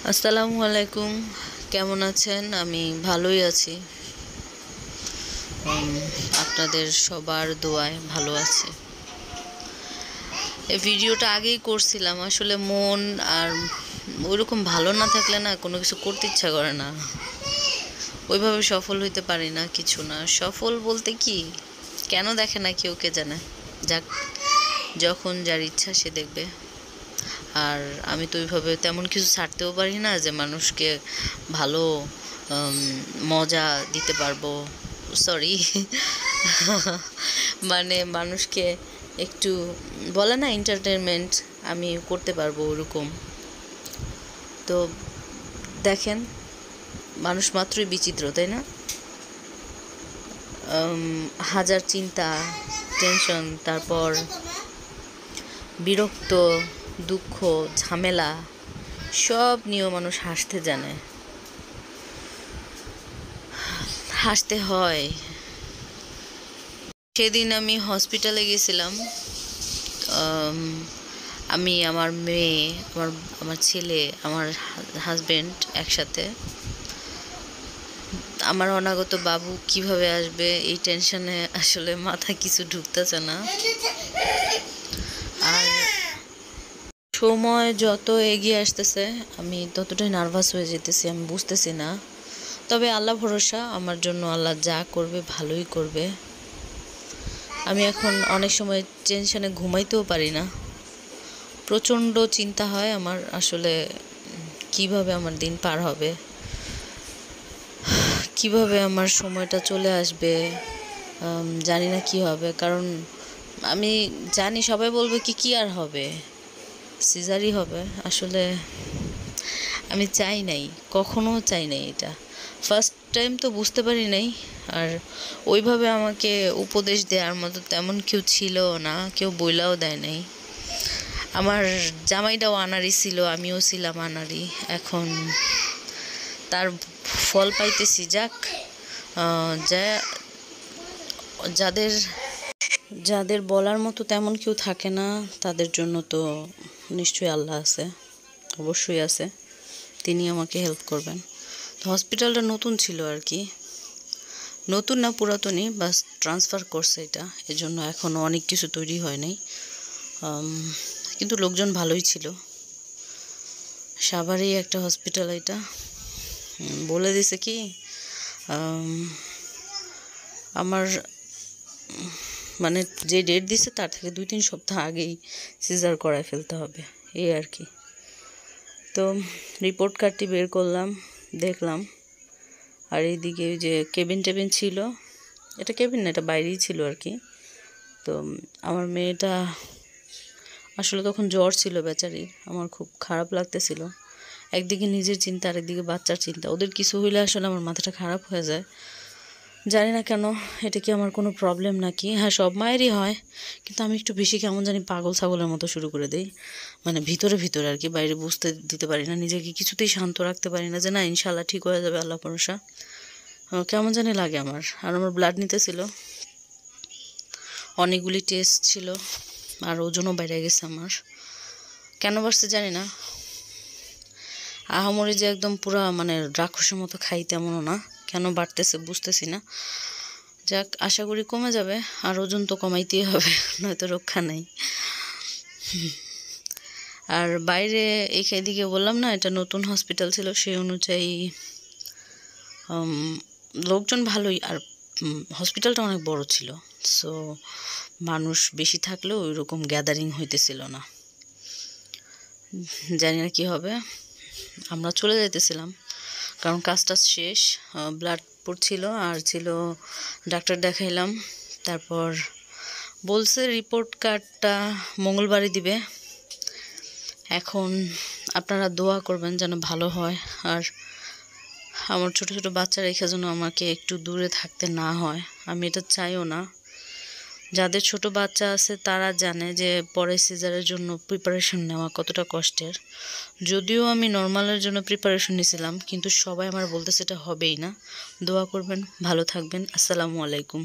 আসসালামু আলাইকুম। কেমন আছেন? আমি ভালোই আছি। আপনাদের সবার দোয়ায় ভালো আছি। এই ভিডিওটা আগেই করছিলাম, আসলে মন আর ওইরকম ভালো না থাকলে না কোনো কিছু করতে ইচ্ছা করে না, ওইভাবে সফল হইতে পারি না, কিছু না। সফল বলতে কি, কেন দেখে না কেউ কে জানে। যাক, যখন যার ইচ্ছা সে দেখবে। আর আমি তো ওইভাবে তেমন কিছু ছাড়তেও পারি না যে মানুষকে ভালো মজা দিতে পারবো, সরি মানে মানুষকে একটু বলে না এন্টারটেনমেন্ট আমি করতে পারবো ওরকম। তো দেখেন, মানুষ মাত্রই বিচিত্র, তাই না? হাজার চিন্তা, টেনশন, তারপর বিরক্ত, দুঃখ, ঝামেলা সব নিয়েও মানুষ হাসতে জানে, হাসতে হয়। সেদিন আমি হসপিটালে গেছিলাম। আমি, আমার মেয়ে, আমার ছেলে, আমার হাজবেন্ড একসাথে। আমার অনাগত বাবু কিভাবে আসবে এই টেনশনে আসলে মাথায় কিছু ঢুকতেছে না। আর সময় যত এগিয়ে আসতেছে আমি ততটাই নার্ভাস হয়ে যেতেছি, আমি বুঝতেছি না। তবে আল্লাহ ভরসা, আমার জন্য আল্লাহ যা করবে ভালোই করবে। আমি এখন অনেক সময় টেনশনে ঘুমাইতেও পারি না, প্রচণ্ড চিন্তা হয় আমার, আসলে কিভাবে আমার দিন পার হবে, কিভাবে আমার সময়টা চলে আসবে, জানি না কি হবে। কারণ আমি জানি সবাই বলবে কি আর হবে, সিজারই হবে। আসলে আমি চাই নাই, কখনো চাই নাই এটা। ফার্স্ট টাইম তো বুঝতে পারি নাই। আর ওইভাবে আমাকে উপদেশ দেওয়ার মতো তেমন কেউ ছিল না, কেউ বইলাও দেয় নাই। আমার জামাইটাও আনাড়ি ছিল, আমিও ছিলাম আনাড়ি। এখন তার ফল পাইতেছি। যাক, যাদের যাদের বলার মতো তেমন কেউ থাকে না, তাদের জন্য তো নিশ্চয়ই আল্লাহ আছে, অবশ্যই আছে, তিনি আমাকে হেল্প করবেন। তো হসপিটালটা নতুন ছিল আর কি, নতুন না পুরাতনই, বাস ট্রান্সফার করছে এটা, এজন্য এখনও অনেক কিছু তৈরি হয় নাই। কিন্তু লোকজন ভালোই ছিল। সাভারেই একটা হসপিটাল এটা। বলে দিছে কি, আমার মানে যে ডেট দিছে তার থেকে 2-3 সপ্তাহ আগেই সিজার করায় ফেলতে হবে, এই আর কি। তো রিপোর্ট কার্ডটি বের করলাম, দেখলাম। আর এইদিকে যে কেবিন টেবিন ছিল, এটা কেবিন না, এটা বাইরেই ছিল আর কি। তো আমার মেয়েটা আসলে তখন জ্বর ছিল বেচারির, আমার খুব খারাপ লাগতেছিল। একদিকে নিজের চিন্তা, আরেকদিকে বাচ্চার চিন্তা। ওদের কিছু হইলে আসলে আমার মাথাটা খারাপ হয়ে যায়, জানি না কেন। এটা কি আমার কোনো প্রবলেম নাকি? হ্যাঁ, সব মায়েরই হয়, কিন্তু আমি একটু বেশি কেমন জানি পাগল ছাগলের মতো শুরু করে দিই, মানে ভিতরে ভিতরে আর কি, বাইরে বুঝতে দিতে পারি না, নিজেকে কিছুতেই শান্ত রাখতে পারি না যে না ইনশাল্লাহ ঠিক হয়ে যাবে, আল্লাহ ভরসা। কেমন জানি লাগে আমার। আর আমার ব্লাড নিতেছিল, অনেকগুলি টেস্ট ছিল, আর ওজনও বেড়ে গেছে আমার। কেন বাড়ছে জানি না, আহামরি যে একদম পুরা মানে রাক্ষসের মতো খাই তেমনও না, কেন বাড়তেছে বুঝতেছি না। যাক, আশা করি কমে যাবে। আর ওজন তো কমাইতেই হবে, নয়তো রক্ষা নেই। আর বাইরে এদিকে বললাম না এটা নতুন হসপিটাল ছিল, সেই অনুযায়ী লোকজন ভালোই। আর হসপিটালটা অনেক বড় ছিল, সো মানুষ বেশি থাকলেও ওই রকম গ্যাদারিং হইতেছিল না। জানি না কী হবে। আমরা চলে যাইতেছিলাম, কারণ কাজটা শেষ, ব্লাড পড়ছিল আর ছিল, ডাক্তার দেখাইলাম। তারপর বলছে রিপোর্ট কার্ডটা মঙ্গলবারই দিবে। এখন আপনারা দোয়া করবেন যেন ভালো হয়। আর আমার ছোট ছোট বাচ্চা রেখে যেন আমাকে একটু দূরে থাকতে না হয়, আমি এটা চাইও না। যাদের ছোট বাচ্চা আছে তারা জানে যে পরে সিজারের জন্য প্রিপারেশন নেওয়া কতটা কষ্টের। যদিও আমি নর্মালের জন্য প্রিপারেশন নিয়েছিলাম, কিন্তু সবাই আমার বলতেছে এটা হবেই না। দোয়া করবেন, ভালো থাকবেন। আসসালামু আলাইকুম।